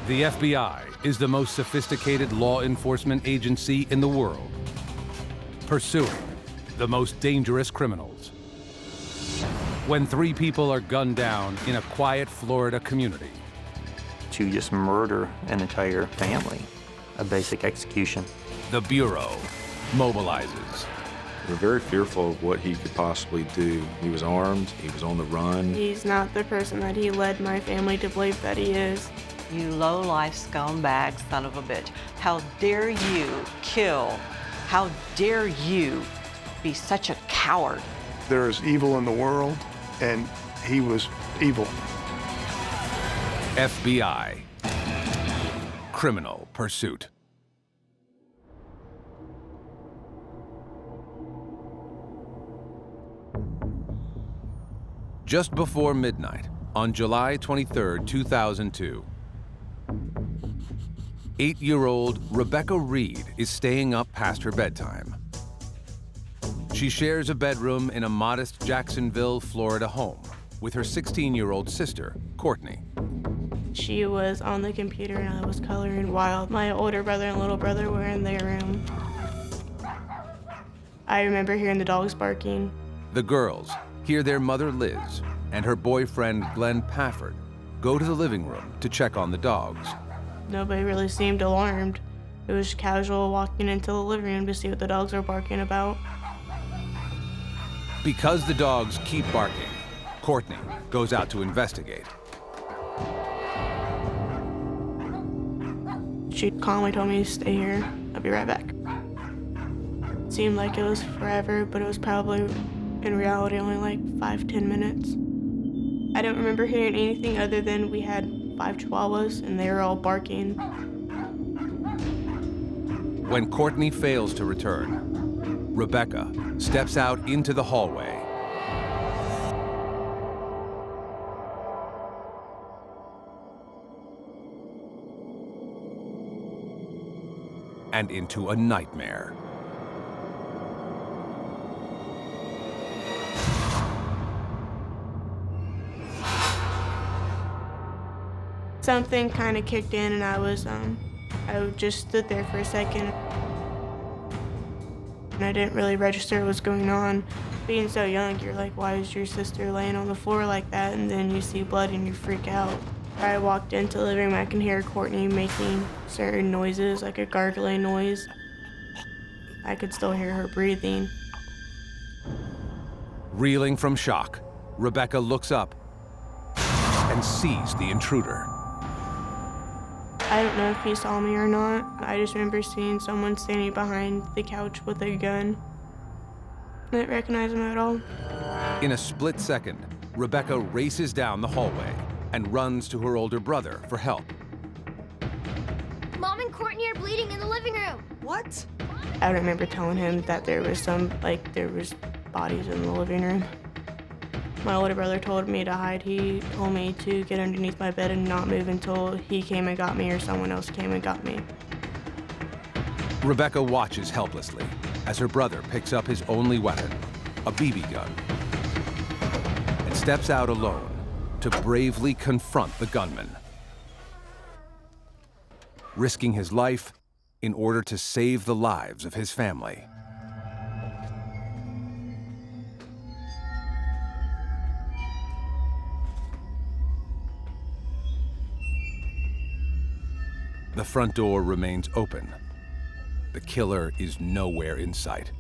The FBI is the most sophisticated law enforcement agency in the world, pursuing the most dangerous criminals. When 3 people are gunned down in a quiet Florida community. To just murder an entire family, a basic execution. The Bureau mobilizes. We're very fearful of what he could possibly do. He was armed, he was on the run. He's not the person that he led my family to believe that he is. You low-life scumbag son of a bitch. How dare you kill? How dare you be such a coward? There is evil in the world, and he was evil. FBI. Criminal Pursuit. Just before midnight, on July 23, 2002, 8-year-old Rebecca Reed is staying up past her bedtime. She shares a bedroom in a modest Jacksonville, Florida home with her 16-year-old sister, Courtney. She was on the computer and I was coloring while my older brother and little brother were in their room. I remember hearing the dogs barking. The girls hear their mother, Liz, and her boyfriend, Glenn Pafford, go to the living room to check on the dogs. Nobody really seemed alarmed. It was casual walking into the living room to see what the dogs were barking about. Because the dogs keep barking, Courtney goes out to investigate. She calmly told me to stay here. I'll be right back. It seemed like it was forever, but it was probably, in reality, only like 5-10 minutes. I don't remember hearing anything other than we had 5 chihuahuas and they were all barking. When Courtney fails to return, Rebecca steps out into the hallway. And into a nightmare. Something kind of kicked in and I just stood there for a second. And I didn't really register what was going on. Being so young, you're like, why is your sister laying on the floor like that? And then you see blood and you freak out. I walked into the living room, I can hear Courtney making certain noises, like a gargling noise. I could still hear her breathing. Reeling from shock, Rebecca looks up and sees the intruder. I don't know if he saw me or not. I just remember seeing someone standing behind the couch with a gun. I didn't recognize him at all. In a split second, Rebecca races down the hallway and runs to her older brother for help. Mom and Courtney are bleeding in the living room. What? I remember telling him that there was bodies in the living room. My older brother told me to hide. He told me to get underneath my bed and not move until he came and got me or someone else came and got me. Rebecca watches helplessly as her brother picks up his only weapon, a BB gun, and steps out alone to bravely confront the gunman, risking his life in order to save the lives of his family. The front door remains open. The killer is nowhere in sight.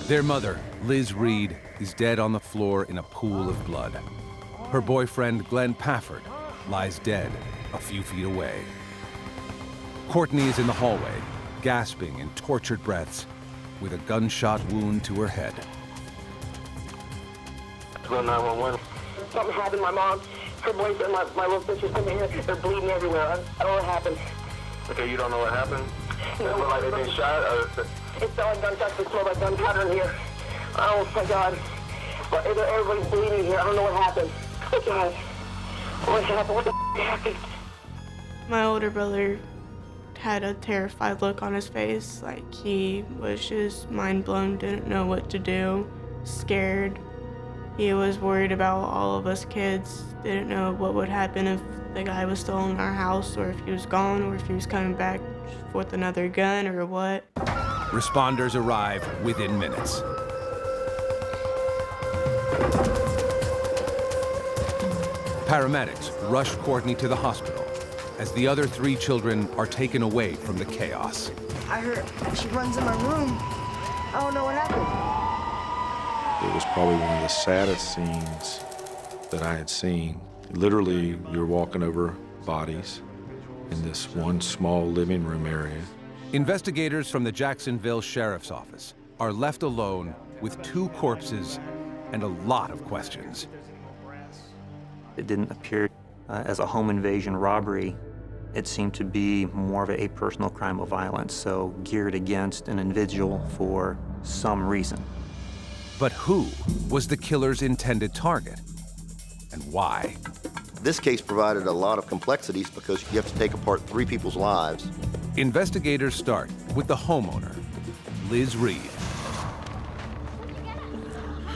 Their mother, Liz Reed, is dead on the floor in a pool of blood. Her boyfriend, Glenn Pafford, lies dead a few feet away. Courtney is in the hallway, gasping in tortured breaths, with a gunshot wound to her head. 911. Something happened. My mom, her boyfriend, my little sister's in here. They're bleeding everywhere. I don't know what happened. Okay, you don't know what happened? No, it look like they've been shot? Or... It's all gunshots. It smells like gunpowder in here. Oh my God. But everybody's bleeding here. I don't know what happened. Oh God. What happened? What the happened? My older brother had a terrified look on his face, like he was just mind blown, didn't know what to do, scared. He was worried about all of us kids, didn't know what would happen if the guy was still in our house, or if he was gone, or if he was coming back with another gun or what. Responders arrive within minutes. Paramedics rush Courtney to the hospital as the other 3 children are taken away from the chaos. I heard she runs in my room. I don't know what happened. It was probably one of the saddest scenes that I had seen. Literally, you're walking over bodies in this one small living room area. Investigators from the Jacksonville Sheriff's Office are left alone with 2 corpses and a lot of questions. It didn't appear as a home invasion robbery. It seemed to be more of a personal crime of violence, so geared against an individual for some reason. But who was the killer's intended target? And why? This case provided a lot of complexities because you have to take apart 3 people's lives. Investigators start with the homeowner, Liz Reed.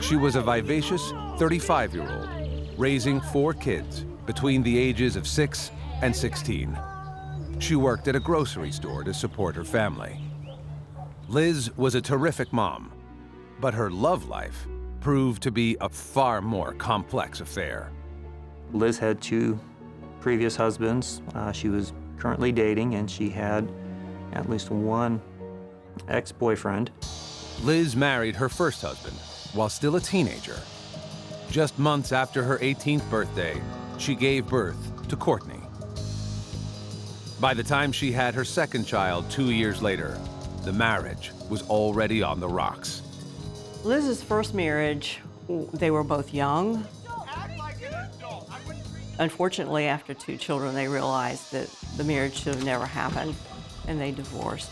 She was a vivacious 35-year-old, raising 4 kids between the ages of 6 and 16. She worked at a grocery store to support her family. Liz was a terrific mom, but her love life proved to be a far more complex affair. Liz had 2 previous husbands. She was currently dating, and she had at least 1 ex-boyfriend. Liz married her first husband while still a teenager. Just months after her 18th birthday, she gave birth to Courtney. By the time she had her second child 2 years later, the marriage was already on the rocks. Liz's first marriage, they were both young. Unfortunately, after 2 children, they realized that the marriage should have never happened, and they divorced.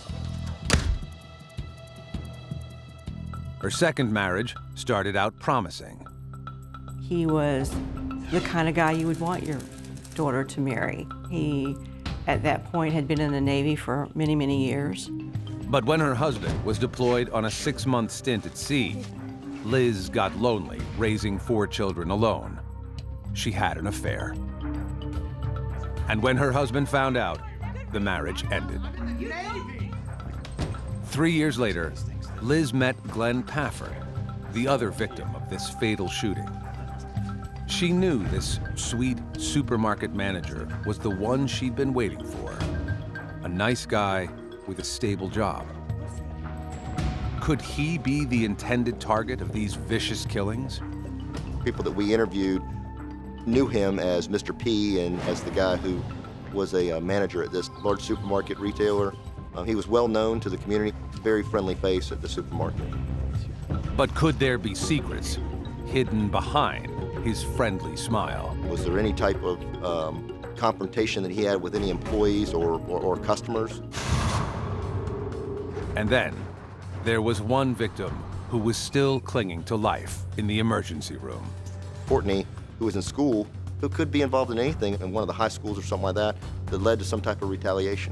Her second marriage started out promising. He was the kind of guy you would want your daughter to marry. He, at that point, had been in the Navy for many, many years. But when her husband was deployed on a 6-month stint at sea, Liz got lonely, raising 4 children alone. She had an affair. And when her husband found out, the marriage ended. 3 years later, Liz met Glenn Pafford, the other victim of this fatal shooting. She knew this sweet supermarket manager was the one she'd been waiting for. A nice guy with a stable job. Could he be the intended target of these vicious killings? People that we interviewed knew him as Mr. P and as the guy who was a manager at this large supermarket retailer. He was well known to the community, very friendly face at the supermarket. But could there be secrets hidden behind his friendly smile? Was there any type of confrontation that he had with any employees or customers? And then there was one victim who was still clinging to life in the emergency room. Courtney, who was in school, who could be involved in anything in one of the high schools or something like that, that led to some type of retaliation.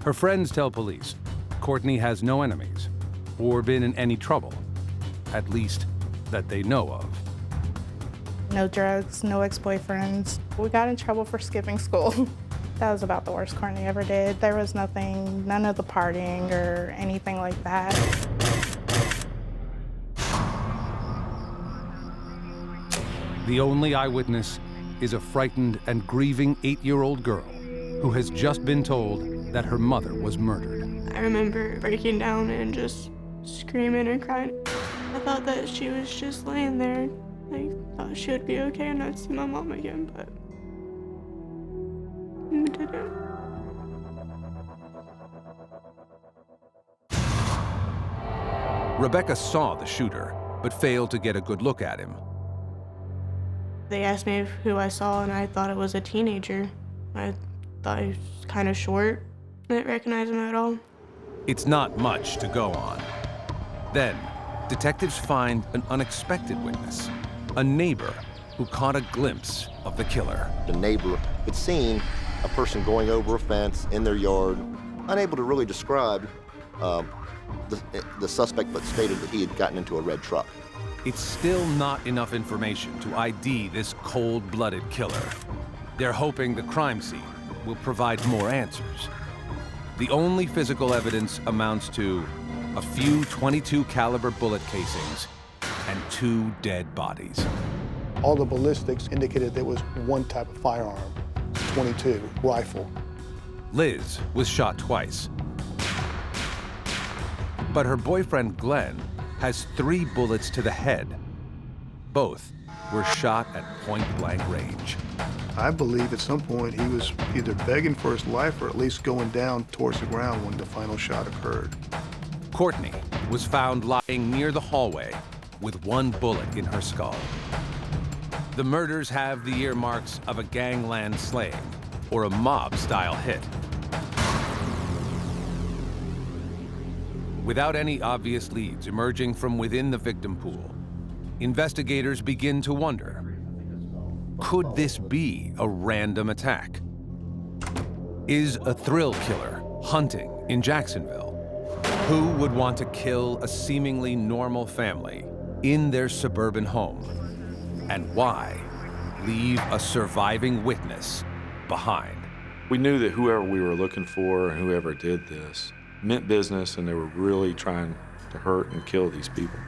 Her friends tell police Courtney has no enemies or been in any trouble, at least that they know of. No drugs, no ex-boyfriends. We got in trouble for skipping school. That was about the worst Courtney ever did. There was nothing, none of the partying or anything like that. The only eyewitness is a frightened and grieving 8-year-old girl who has just been told that her mother was murdered. I remember breaking down and just screaming and crying. I thought that she was just laying there. I thought she would be okay and I'd see my mom again, but I didn't. Rebecca saw the shooter, but failed to get a good look at him. They asked me who I saw, and I thought it was a teenager. I thought he was kind of short. I didn't recognize him at all. It's not much to go on. Then, detectives find an unexpected witness, a neighbor who caught a glimpse of the killer. The neighbor had seen a person going over a fence in their yard, unable to really describe the suspect, but stated that he had gotten into a red truck. It's still not enough information to ID this cold-blooded killer. They're hoping the crime scene will provide more answers. The only physical evidence amounts to a few .22 caliber bullet casings and 2 dead bodies. All the ballistics indicated there was one type of firearm, 22 rifle. Liz was shot twice. But her boyfriend, Glenn, has 3 bullets to the head. Both were shot at point-blank range. I believe at some point he was either begging for his life or at least going down towards the ground when the final shot occurred. Courtney was found lying near the hallway with 1 bullet in her skull. The murders have the earmarks of a gangland slaying or a mob-style hit. Without any obvious leads emerging from within the victim pool, investigators begin to wonder, could this be a random attack? Is a thrill killer hunting in Jacksonville? Who would want to kill a seemingly normal family in their suburban home? And why leave a surviving witness behind? We knew that whoever we were looking for and whoever did this meant business, and they were really trying to hurt and kill these people.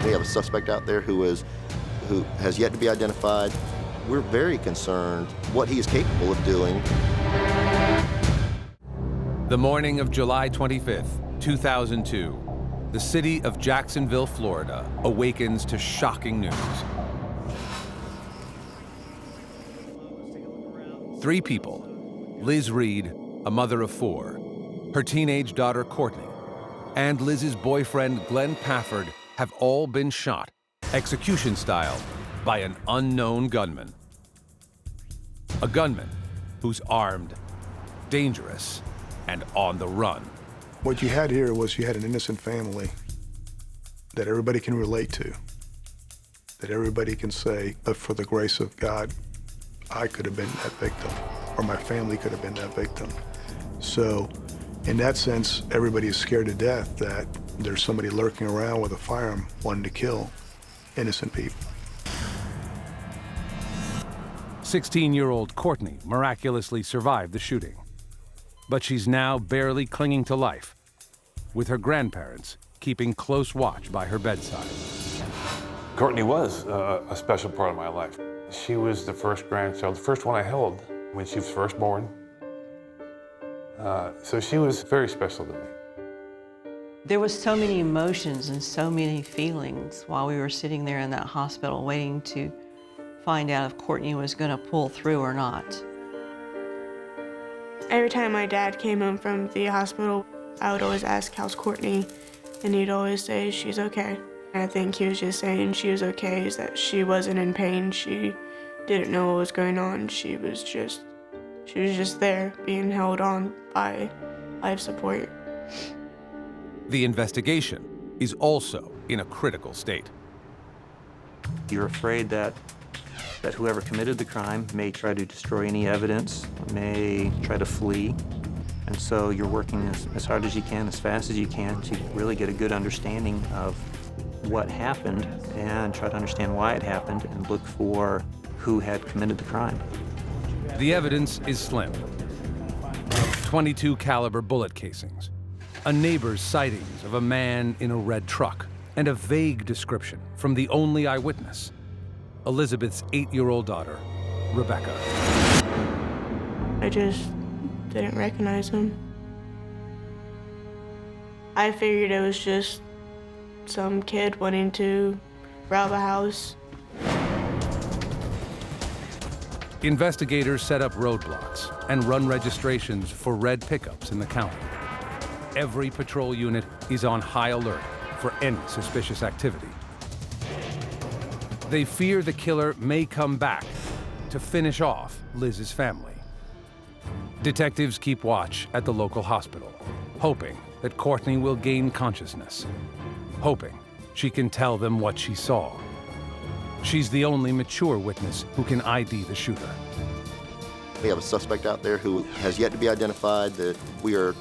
We have a suspect out there who has yet to be identified. We're very concerned what he is capable of doing. The morning of July 25th, 2002, the city of Jacksonville, Florida, awakens to shocking news. 3 people, Liz Reed, a mother of 4, her teenage daughter Courtney, and Liz's boyfriend Glenn Pafford have all been shot, execution style, by an unknown gunman. A gunman who's armed, dangerous, and on the run. What you had here was you had an innocent family that everybody can relate to, that everybody can say, but for the grace of God, I could have been that victim, or my family could have been that victim. So in that sense, everybody is scared to death that there's somebody lurking around with a firearm wanting to kill innocent people. 16-year-old Courtney miraculously survived the shooting, but she's now barely clinging to life, with her grandparents keeping close watch by her bedside. Courtney was a special part of my life. She was the first grandchild, the first one I held when she was first born. So she was very special to me. There was so many emotions and so many feelings while we were sitting there in that hospital waiting to find out if Courtney was going to pull through or not. Every time my dad came home from the hospital, I would always ask, how's Courtney? And he'd always say, she's okay. And I think he was just saying she was okay, is that she wasn't in pain. She didn't know what was going on. She was just there being held on by life support. The investigation is also in a critical state. You're afraid that whoever committed the crime may try to destroy any evidence, may try to flee. And so you're working as hard as you can, as fast as you can, to really get a good understanding of what happened and try to understand why it happened and look for who had committed the crime. The evidence is slim. 22 caliber bullet casings, a neighbor's sightings of a man in a red truck, and a vague description from the only eyewitness, Elizabeth's 8-year-old daughter, Rebecca. I just didn't recognize him. I figured it was just some kid wanting to rob a house. Investigators set up roadblocks and run registrations for red pickups in the county. Every patrol unit is on high alert for any suspicious activity. They fear the killer may come back to finish off Liz's family. Detectives keep watch at the local hospital, hoping that Courtney will gain consciousness, hoping she can tell them what she saw. She's the only mature witness who can ID the shooter. We have a suspect out there who has yet to be identified that we are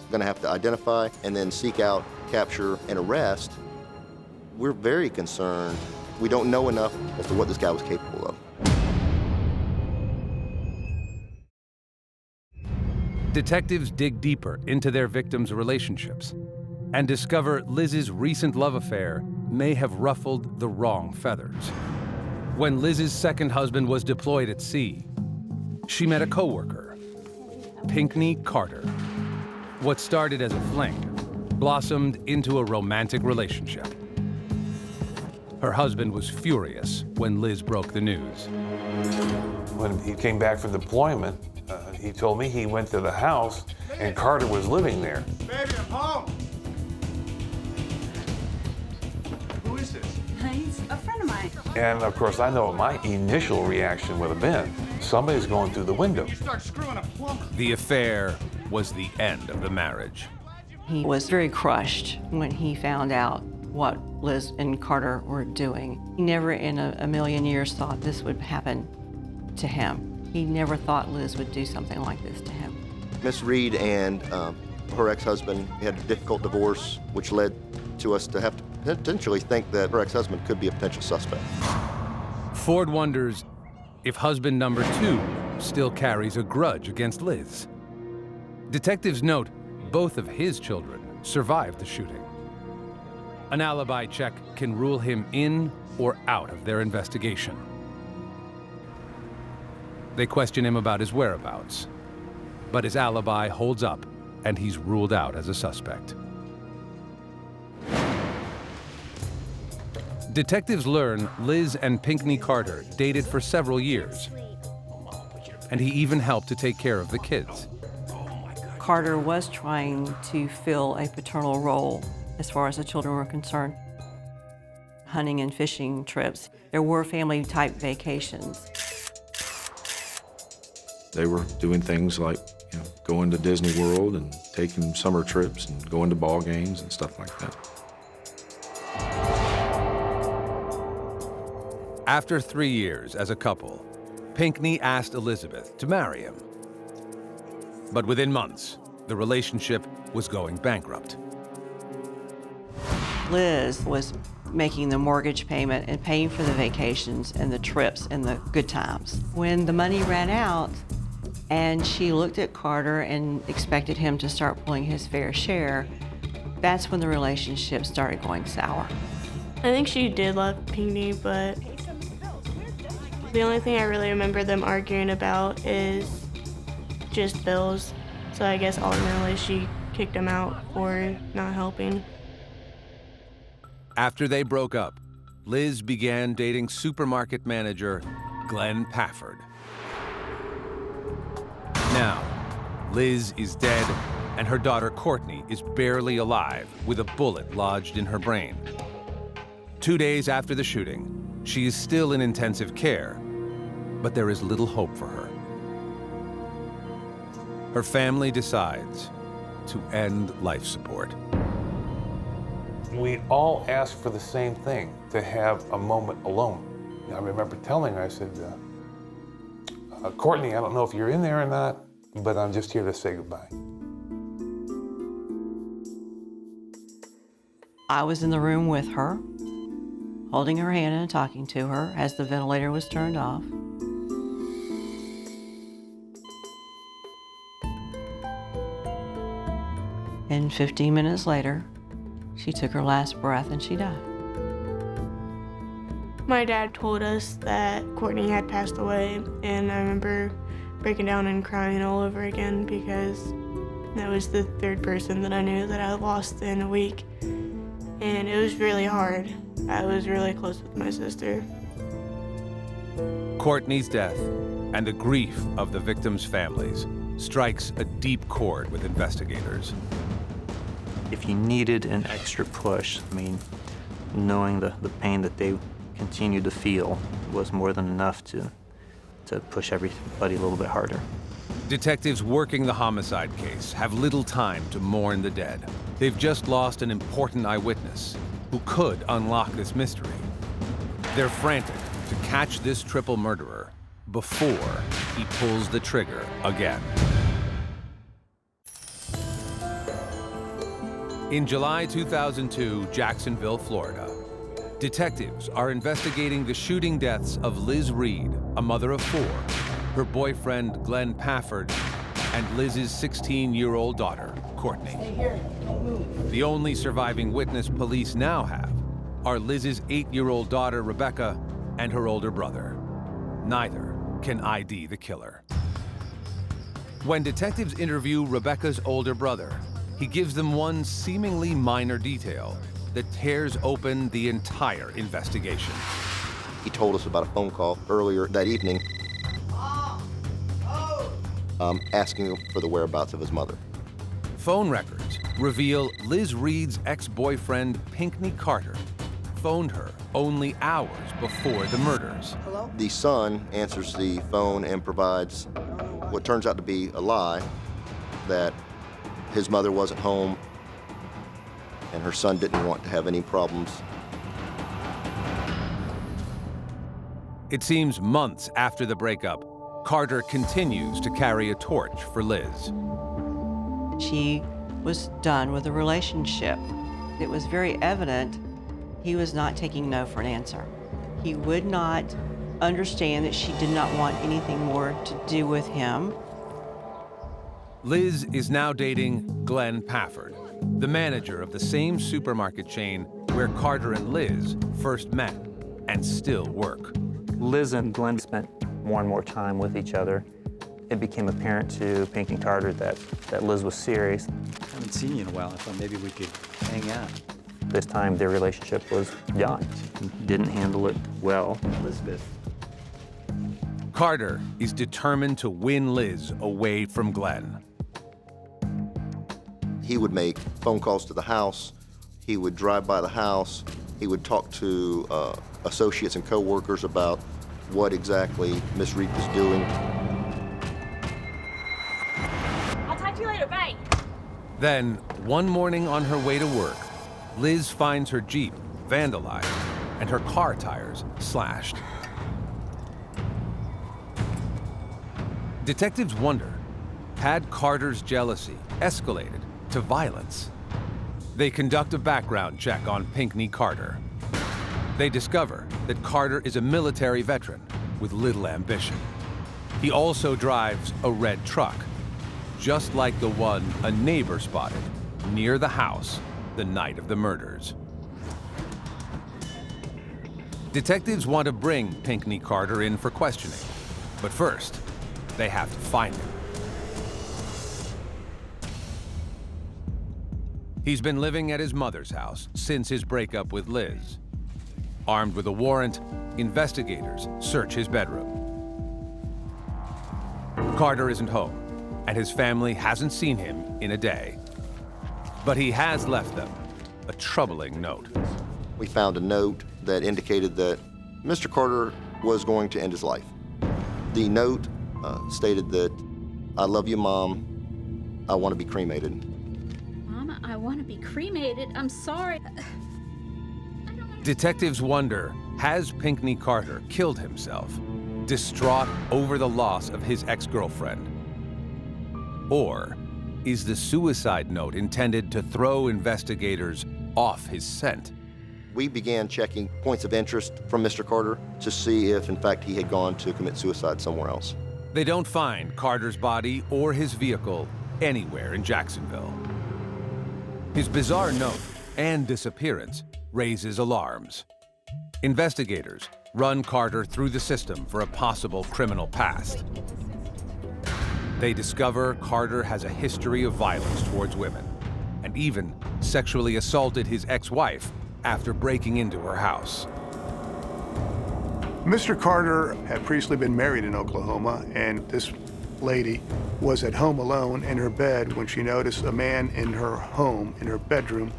going to have to identify and then seek out, capture, and arrest. We're very concerned. We don't know enough as to what this guy was capable of. Detectives dig deeper into their victims' relationships and discover Liz's recent love affair may have ruffled the wrong feathers. When Liz's second husband was deployed at sea, she met a coworker, Pinkney Carter. What started as a fling blossomed into a romantic relationship. Her husband was furious when Liz broke the news. When he came back from deployment, he told me he went to the house and Carter was living there. Baby, I'm home. Who is this? He's a friend of mine. And of course, I know what my initial reaction would have been. Somebody's going through the window. Start screwing a plumber. The affair was the end of the marriage. He was very crushed when he found out what Liz and Carter were doing. He never in a million years thought this would happen to him. He never thought Liz would do something like this to him. Miss Reed and her ex-husband had a difficult divorce, which led to us to have to potentially think that her ex-husband could be a potential suspect. Ford wonders if husband number 2 still carries a grudge against Liz. Detectives note both of his children survived the shooting. An alibi check can rule him in or out of their investigation. They question him about his whereabouts, but his alibi holds up and he's ruled out as a suspect. Detectives learn Liz and Pinkney Carter dated for several years, and he even helped to take care of the kids. Carter was trying to fill a paternal role as far as the children were concerned. Hunting and fishing trips. There were family-type vacations. They were doing things like, going to Disney World and taking summer trips and going to ball games and stuff like that. After 3 years as a couple, Pinkney asked Elizabeth to marry him. But within months, the relationship was going bankrupt. Liz was making the mortgage payment and paying for the vacations and the trips and the good times. When the money ran out and she looked at Carter and expected him to start pulling his fair share, that's when the relationship started going sour. I think she did love Pinkney, but the only thing I really remember them arguing about is just bills. So I guess ultimately she kicked him out for not helping. After they broke up, Liz began dating supermarket manager Glenn Pafford. Now, Liz is dead, and her daughter Courtney is barely alive with a bullet lodged in her brain. 2 days after the shooting, she is still in intensive care, but there is little hope for her. Her family decides to end life support. We all asked for the same thing, to have a moment alone. I remember telling her, I said, Courtney, I don't know if you're in there or not, but I'm just here to say goodbye. I was in the room with her, holding her hand and talking to her as the ventilator was turned off. And 15 minutes later, she took her last breath and she died. My dad told us that Courtney had passed away, and I remember breaking down and crying all over again because that was the third person that I knew that I lost in a week. And it was really hard. I was really close with my sister. Courtney's death and the grief of the victims' families strikes a deep chord with investigators. If you needed an extra push, knowing the pain that they continued to feel was more than enough to push everybody a little bit harder. Detectives working the homicide case have little time to mourn the dead. They've just lost an important eyewitness who could unlock this mystery. They're frantic to catch this triple murderer before he pulls the trigger again. In July 2002, Jacksonville, Florida, detectives are investigating the shooting deaths of Liz Reed, a mother of 4, her boyfriend Glenn Pafford, and Liz's 16-year-old daughter, Courtney. Stay here. Don't move. The only surviving witness police now have are Liz's 8-year-old daughter, Rebecca, and her older brother. Neither can ID the killer. When detectives interview Rebecca's older brother, he gives them one seemingly minor detail that tears open the entire investigation. He told us about a phone call earlier that evening asking for the whereabouts of his mother. Phone records reveal Liz Reed's ex-boyfriend, Pinkney Carter, phoned her only hours before the murders. Hello? The son answers the phone and provides what turns out to be a lie, that his mother wasn't home and her son didn't want to have any problems. It seems months after the breakup, Carter continues to carry a torch for Liz. She was done with the relationship. It was very evident he was not taking no for an answer. He would not understand that she did not want anything more to do with him. Liz is now dating Glenn Pafford, the manager of the same supermarket chain where Carter and Liz first met and still work. Liz and Glenn spent more and more time with each other. It became apparent to Pinkney Carter that Liz was serious. I haven't seen you in a while. I thought maybe we could hang out. This time, their relationship was done. He didn't handle it well. Elizabeth. Carter is determined to win Liz away from Glenn. He would make phone calls to the house. He would drive by the house. He would talk to associates and co-workers about what exactly Miss Reed was doing. I'll talk to you later. Bye. Then, one morning on her way to work, Liz finds her Jeep vandalized and her car tires slashed. Detectives wonder, had Carter's jealousy escalated to violence? They conduct a background check on Pinkney Carter. They discover that Carter is a military veteran with little ambition. He also drives a red truck, just like the one a neighbor spotted near the house the night of the murders. Detectives want to bring Pinkney Carter in for questioning, but first, they have to find him. He's been living at his mother's house since his breakup with Liz. Armed with a warrant, investigators search his bedroom. Carter isn't home, and his family hasn't seen him in a day. But he has left them a troubling note. We found a note that indicated that Mr. Carter was going to end his life. The note stated that, "I love you, Mom. I want to be cremated." Mama, I want to be cremated. I'm sorry. Detectives wonder, has Pinkney Carter killed himself, distraught over the loss of his ex-girlfriend? Or is the suicide note intended to throw investigators off his scent? We began checking points of interest from Mr. Carter to see if, in fact, he had gone to commit suicide somewhere else. They don't find Carter's body or his vehicle anywhere in Jacksonville. His bizarre note and disappearance raises alarms. Investigators run Carter through the system for a possible criminal past. They discover Carter has a history of violence towards women and even sexually assaulted his ex-wife after breaking into her house. Mr. Carter had previously been married in Oklahoma, and this lady was at home alone in her bed when she noticed a man in her home, in her bedroom,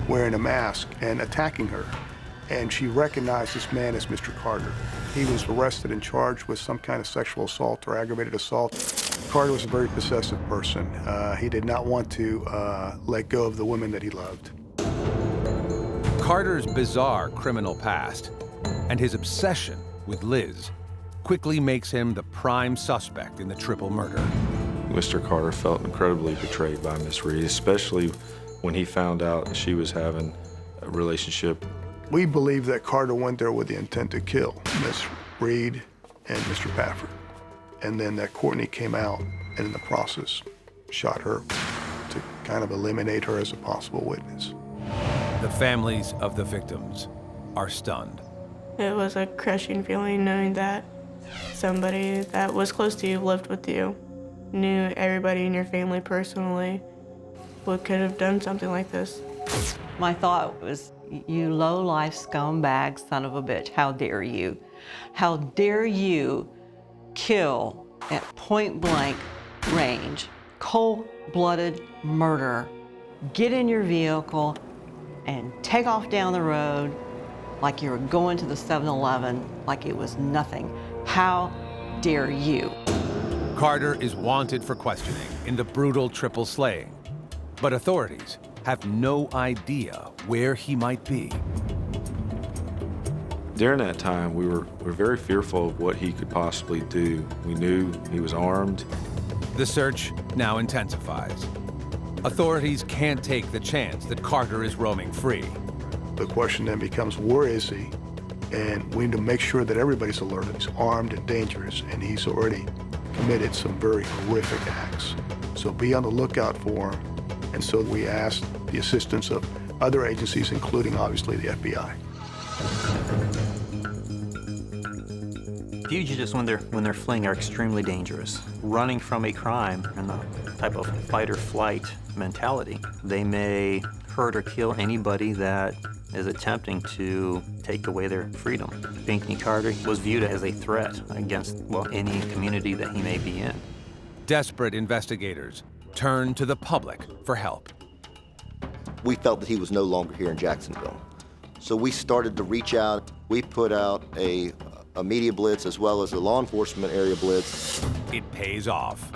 wearing a mask and attacking her. And she recognized this man as Mr. Carter. He was arrested and charged with some kind of sexual assault or aggravated assault. Carter was a very possessive person. He did not want to let go of the women that he loved. Carter's bizarre criminal past and his obsession with Liz quickly makes him the prime suspect in the triple murder. Mr. Carter felt incredibly betrayed by Miss Reed, especially when he found out she was having a relationship We believe that Carter went there with the intent to kill Miss Reed and Mr. Pafford, and then that Courtney came out and in the process shot her to kind of eliminate her as a possible witness. The families of the victims are stunned. It was a crushing feeling knowing that somebody that was close to you, lived with you, knew everybody in your family personally, could have done something like this. My thought was, you low-life scumbag son of a bitch, how dare you? How dare you kill at point-blank range, cold-blooded murder, get in your vehicle and take off down the road like you were going to the 7-Eleven like it was nothing. How dare you? Carter is wanted for questioning in the brutal triple slaying, but authorities have no idea where he might be. During that time, we were very fearful of what he could possibly do. We knew he was armed. The search now intensifies. Authorities can't take the chance that Carter is roaming free. The question then becomes, where is he? And we need to make sure that everybody's alerted. He's armed and dangerous, and he's already committed some very horrific acts. So be on the lookout for him. And so we asked the assistance of other agencies, including obviously the FBI. Fugitives, when they're fleeing, are extremely dangerous. Running from a crime and the type of fight or flight mentality, they may hurt or kill anybody that is attempting to take away their freedom. Pinkney Carter was viewed as a threat against, well, any community that he may be in. Desperate investigators turn to the public for help. We felt that he was no longer here in Jacksonville. So we started to reach out. We put out a media blitz as well as a law enforcement area blitz. It pays off.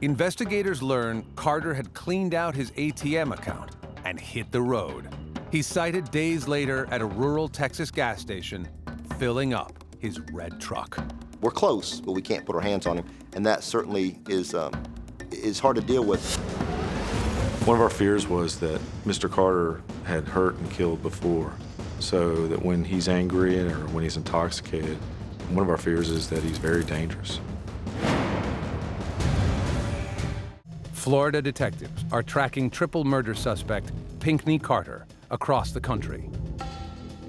Investigators learn Carter had cleaned out his ATM account and hit the road. He's sighted days later at a rural Texas gas station, filling up his red truck. We're close, but we can't put our hands on him, and that certainly is hard to deal with. One of our fears was that Mr. Carter had hurt and killed before, so that when he's angry or when he's intoxicated, one of our fears is that he's very dangerous. Florida detectives are tracking triple murder suspect Pinkney Carter across the country.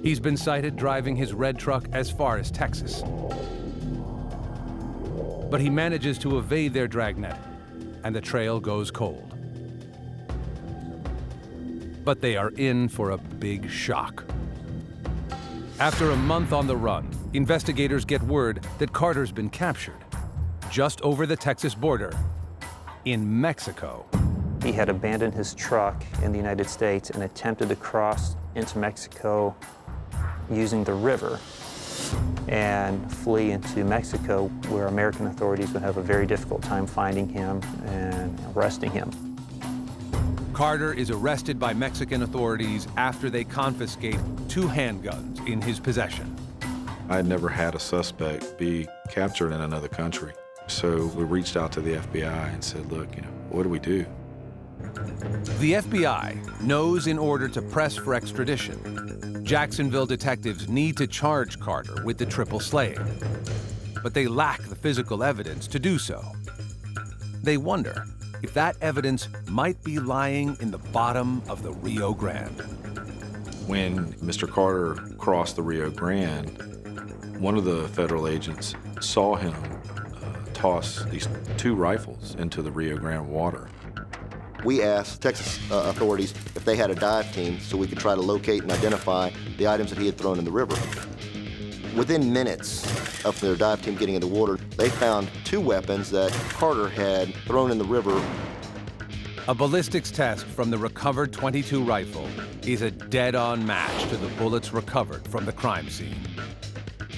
He's been sighted driving his red truck as far as Texas. But he manages to evade their dragnet, and the trail goes cold. But they are in for a big shock. After a month on the run, investigators get word that Carter's been captured just over the Texas border in Mexico. He had abandoned his truck in the United States and attempted to cross into Mexico using the river and flee into Mexico, where American authorities would have a very difficult time finding him and arresting him. Carter is arrested by Mexican authorities after they confiscate 2 handguns in his possession. I had never had a suspect be captured in another country. So we reached out to the FBI and said, look, what do we do? The FBI knows in order to press for extradition, Jacksonville detectives need to charge Carter with the triple slaying. But they lack the physical evidence to do so. They wonder if that evidence might be lying in the bottom of the Rio Grande. When Mr. Carter crossed the Rio Grande, one of the federal agents saw him toss these 2 rifles into the Rio Grande water. We asked Texas authorities if they had a dive team so we could try to locate and identify the items that he had thrown in the river. Within minutes of their dive team getting in the water, they found 2 weapons that Carter had thrown in the river. A ballistics test from the recovered .22 rifle is a dead-on match to the bullets recovered from the crime scene.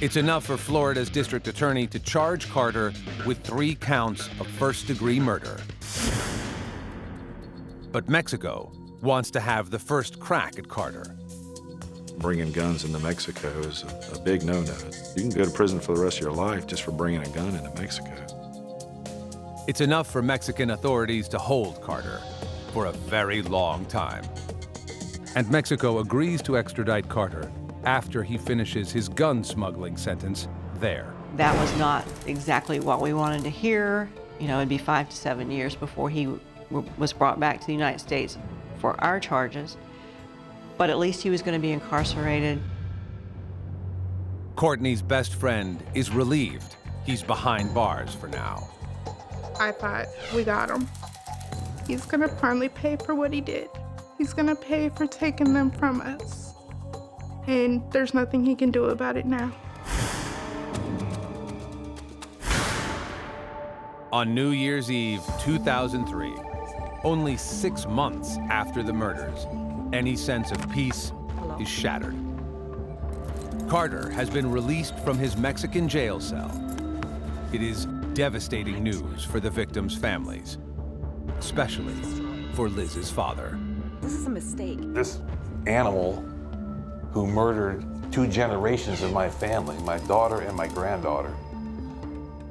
It's enough for Florida's district attorney to charge Carter with 3 counts of first-degree murder. But Mexico wants to have the first crack at Carter. Bringing guns into Mexico is a big no-no. You can go to prison for the rest of your life just for bringing a gun into Mexico. It's enough for Mexican authorities to hold Carter for a very long time. And Mexico agrees to extradite Carter after he finishes his gun smuggling sentence there. That was not exactly what we wanted to hear. You know, it'd be 5 to 7 years before he was brought back to the United States for our charges. But at least he was going to be incarcerated. Courtney's best friend is relieved he's behind bars for now. I thought, we got him. He's gonna finally pay for what he did. He's gonna pay for taking them from us. And there's nothing he can do about it now. On New Year's Eve, 2003, only 6 months after the murders, any sense of peace is shattered. Carter has been released from his Mexican jail cell. It is devastating news for the victims' families, especially for Liz's father. This is a mistake. This animal who murdered 2 generations of my family, my daughter and my granddaughter,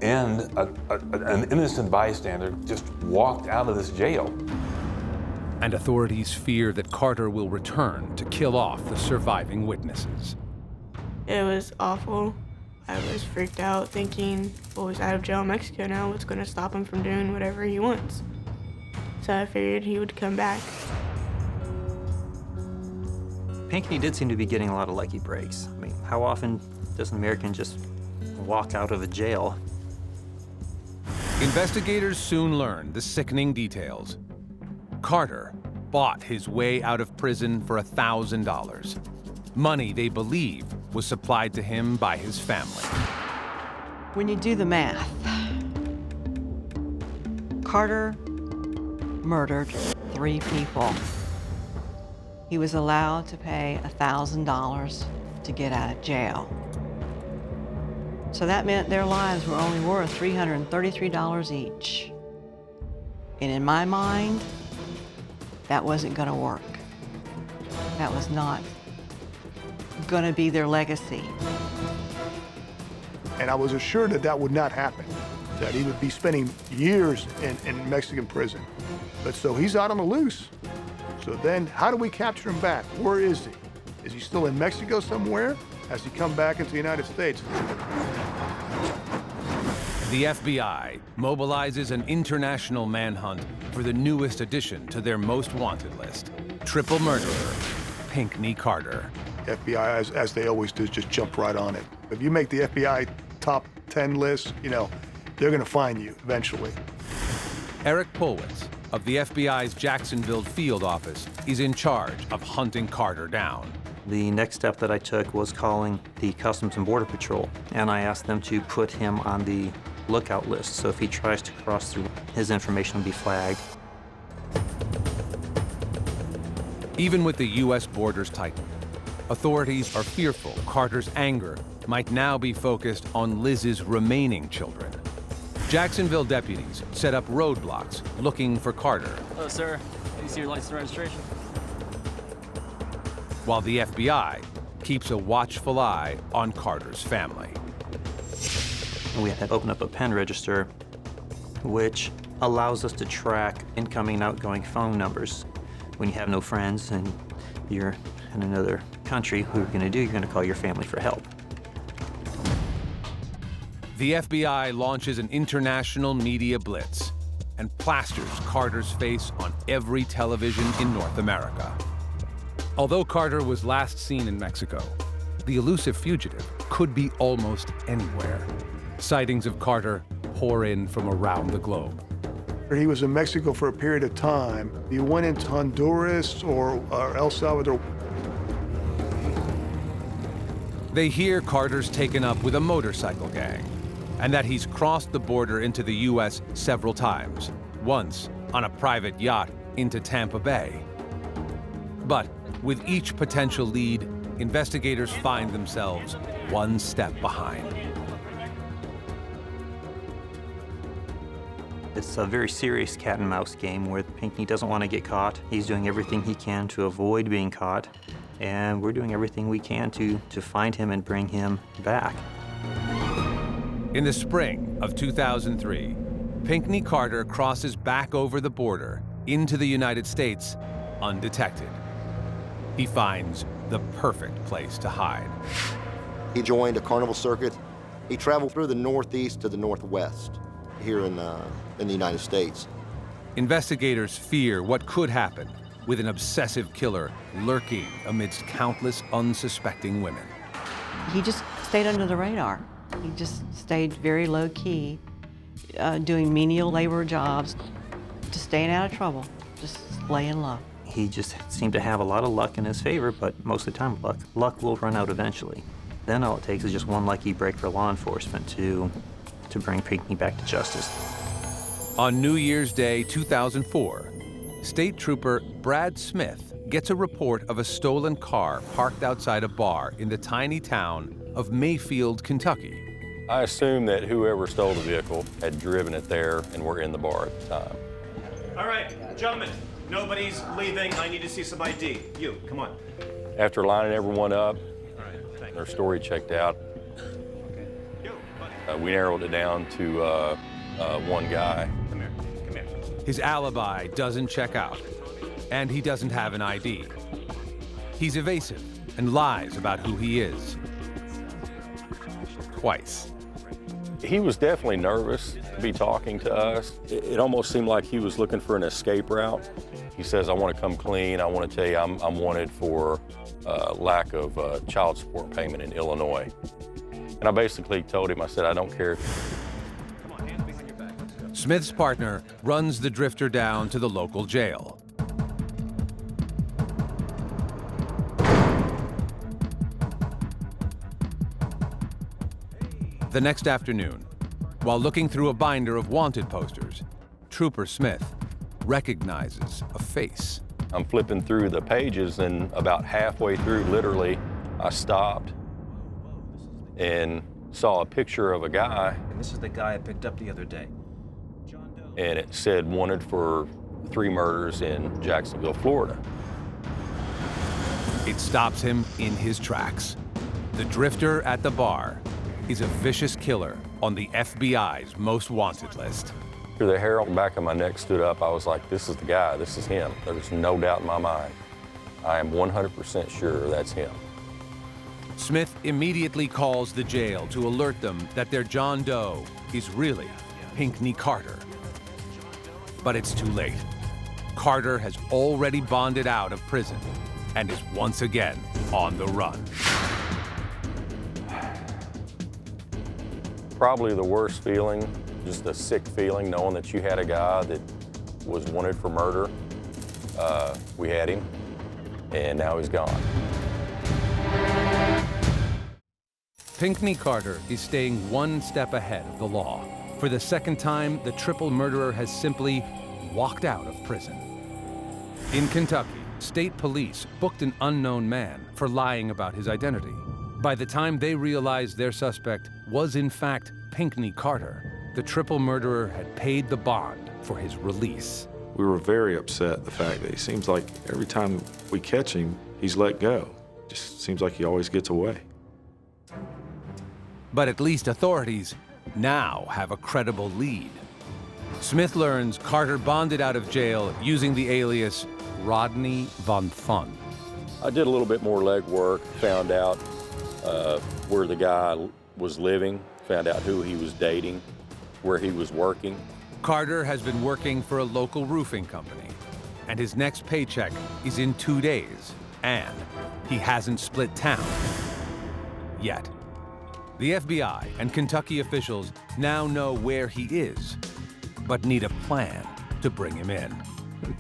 and an innocent bystander just walked out of this jail. And authorities fear that Carter will return to kill off the surviving witnesses. It was awful. I was freaked out thinking, well, he's out of jail in Mexico now. What's going to stop him from doing whatever he wants? So I figured he would come back. Pinkney did seem to be getting a lot of lucky breaks. I mean, how often does an American just walk out of a jail? Investigators soon learned the sickening details. Carter bought his way out of prison for $1,000. Money they believe was supplied to him by his family. When you do the math, Carter murdered 3 people. He was allowed to pay $1,000 to get out of jail. So that meant their lives were only worth $333 each. And in my mind, that wasn't gonna work. That was not gonna be their legacy. And I was assured that that would not happen, that he would be spending years in Mexican prison. But so he's out on the loose. So then how do we capture him back? Where is he? Is he still in Mexico somewhere? Has he come back into the United States? The FBI mobilizes an international manhunt for the newest addition to their most wanted list, triple murderer, Pinkney Carter. FBI, as they always do, just jump right on it. If you make the FBI top 10 list, you know, they're gonna find you eventually. Eric Polwitz of the FBI's Jacksonville field office is in charge of hunting Carter down. The next step that I took was calling the Customs and Border Patrol, and I asked them to put him on the lookout list, so if he tries to cross through, his information will be flagged. Even with the U.S. borders tightened, authorities are fearful Carter's anger might now be focused on Liz's remaining children. Jacksonville deputies set up roadblocks looking for Carter. Hello, sir. Can you see your license and registration? While the FBI keeps a watchful eye on Carter's family. We had to open up a pen register, which allows us to track incoming and outgoing phone numbers. When you have no friends and you're in another country, what you're gonna do, you're gonna call your family for help. The FBI launches an international media blitz and plasters Carter's face on every television in North America. Although Carter was last seen in Mexico, the elusive fugitive could be almost anywhere. Sightings of Carter pour in from around the globe. He was in Mexico for a period of time. He went into Honduras or El Salvador. They hear Carter's taken up with a motorcycle gang and that he's crossed the border into the U.S. several times, once on a private yacht into Tampa Bay. But with each potential lead, investigators find themselves one step behind. It's a very serious cat and mouse game where Pinkney doesn't want to get caught. He's doing everything he can to avoid being caught, and we're doing everything we can to find him and bring him back. In the spring of 2003, Pinkney Carter crosses back over the border into the United States undetected. He finds the perfect place to hide. He joined a carnival circuit. He traveled through the Northeast to the Northwest here in the United States. Investigators fear what could happen with an obsessive killer lurking amidst countless unsuspecting women. He just stayed under the radar. He just stayed very low key, doing menial labor jobs, just staying out of trouble, just laying low. He just seemed to have a lot of luck in his favor, but most of the time luck will run out eventually. Then all it takes is just one lucky break for law enforcement to bring Pinkney back to justice. On New Year's Day 2004, State Trooper Brad Smith gets a report of a stolen car parked outside a bar in the tiny town of Mayfield, Kentucky. I assume that whoever stole the vehicle had driven it there and were in the bar at the time. All right, gentlemen, nobody's leaving. I need to see some ID. You, come on. After lining everyone up, their story checked out. We narrowed it down to one guy. Come here. His alibi doesn't check out, and he doesn't have an ID. He's evasive and lies about who he is. Twice. He was definitely nervous to be talking to us. It almost seemed like he was looking for an escape route. He says, I want to come clean. I want to tell you I'm wanted for lack of child support payment in Illinois. And I basically told him, I said, I don't care. Smith's partner runs the drifter down to the local jail. The next afternoon, while looking through a binder of wanted posters, Trooper Smith recognizes a face. I'm flipping through the pages, and about halfway through, literally, I stopped and saw a picture of a guy. And this is the guy I picked up the other day. And it said wanted for 3 murders in Jacksonville, Florida. It stops him in his tracks. The drifter at the bar is a vicious killer on the FBI's most wanted list. The hair on the back of my neck stood up. I was like, this is the guy, this is him. There's no doubt in my mind. I am 100% sure that's him. Smith immediately calls the jail to alert them that their John Doe is really Pinkney Carter. But it's too late. Carter has already bonded out of prison and is once again on the run. Probably the worst feeling, just a sick feeling, knowing that you had a guy that was wanted for murder. We had him, and now he's gone. Pinkney Carter is staying one step ahead of the law. For the second time, the triple murderer has simply walked out of prison. In Kentucky, state police booked an unknown man for lying about his identity. By the time they realized their suspect was in fact Pinkney Carter, the triple murderer had paid the bond for his release. We were very upset at the fact that he seems like every time we catch him, he's let go. Just seems like he always gets away. But at least authorities now have a credible lead. Smith learns Carter bonded out of jail using the alias Rodney Von Fun. I did a little bit more legwork, found out where the guy was living, found out who he was dating, where he was working. Carter has been working for a local roofing company, and his next paycheck is in 2 days, and he hasn't split town yet. The FBI and Kentucky officials now know where he is, but need a plan to bring him in.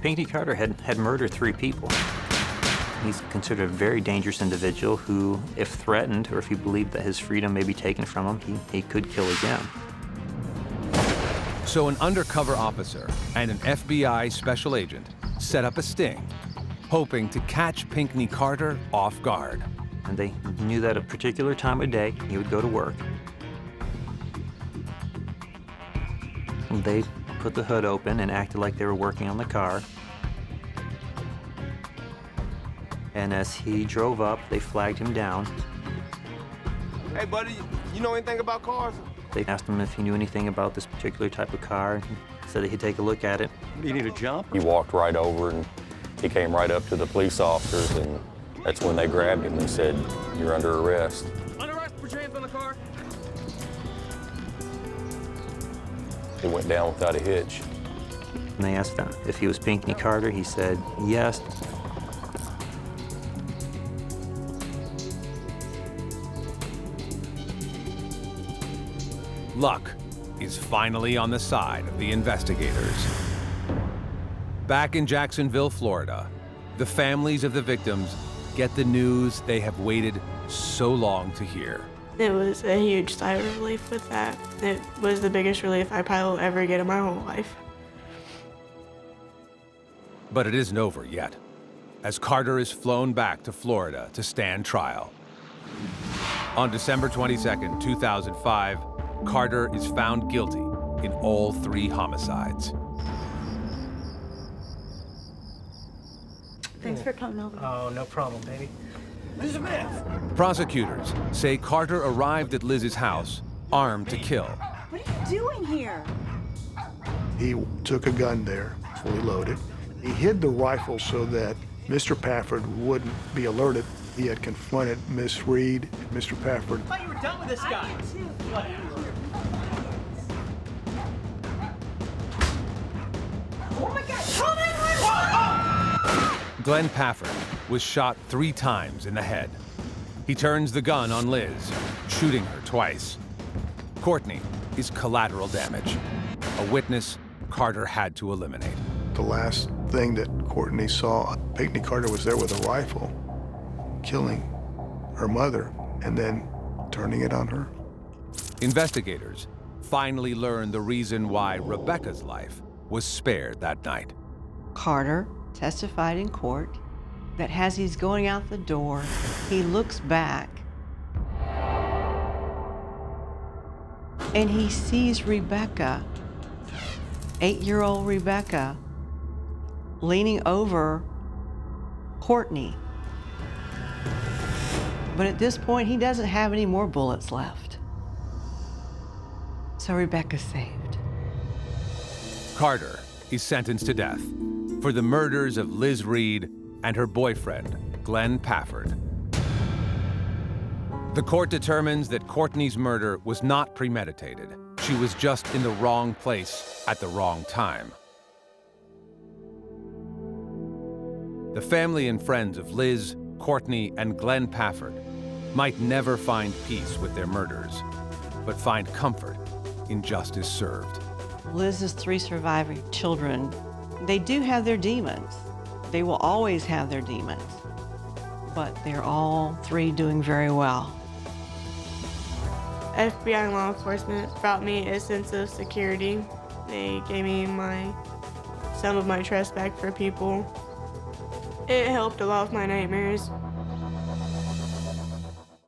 Pinkney Carter had murdered 3 people. He's considered a very dangerous individual who, if threatened or if he believed that his freedom may be taken from him, he could kill again. So an undercover officer and an FBI special agent set up a sting, hoping to catch Pinkney Carter off guard. And they knew that at a particular time of day, he would go to work. They put the hood open and acted like they were working on the car. And as he drove up, they flagged him down. Hey, buddy, you know anything about cars? They asked him if he knew anything about this particular type of car. He said that he'd take a look at it. Do you need a jump? He walked right over and he came right up to the police officers and That's when they grabbed him and said, "You're under arrest." Under arrest, put your hands on the car. It went down without a hitch. And they asked him if he was Pinkney Carter. He said yes. Luck is finally on the side of the investigators. Back in Jacksonville, Florida, the families of the victims get the news they have waited so long to hear. It was a huge sigh of relief with that. It was the biggest relief I probably will ever get in my whole life. But it isn't over yet, as Carter is flown back to Florida to stand trial. On December 22nd, 2005, Carter is found guilty in all 3 homicides. Thanks for coming over. Oh, no problem, baby. This is math. Prosecutors say Carter arrived at Liz's house armed to kill. What are you doing here? He took a gun there, fully loaded. He hid the rifle so that Mr. Pafford wouldn't be alerted. He had confronted Miss Reed, Mr. Pafford. I thought you were done with this guy. Oh my God! Call 911! Glenn Pafford was shot 3 times in the head. He turns the gun on Liz, shooting her twice. Courtney is collateral damage, a witness Carter had to eliminate. The last thing that Courtney saw, Pinkney Carter was there with a rifle, killing her mother, and then turning it on her. Investigators finally learn the reason why Rebecca's life was spared that night. Carter testified in court that as he's going out the door, he looks back and he sees Rebecca, 8-year-old Rebecca, leaning over Courtney. But at this point, he doesn't have any more bullets left. So Rebecca's saved. Carter is sentenced to death for the murders of Liz Reed and her boyfriend, Glenn Pafford. The court determines that Courtney's murder was not premeditated. She was just in the wrong place at the wrong time. The family and friends of Liz, Courtney, and Glenn Pafford might never find peace with their murders, but find comfort in justice served. Liz's 3 surviving children, they do have their demons. They will always have their demons, but they're all 3 doing very well. FBI and law enforcement brought me a sense of security. They gave me some of my trust back for people. It helped a lot with my nightmares.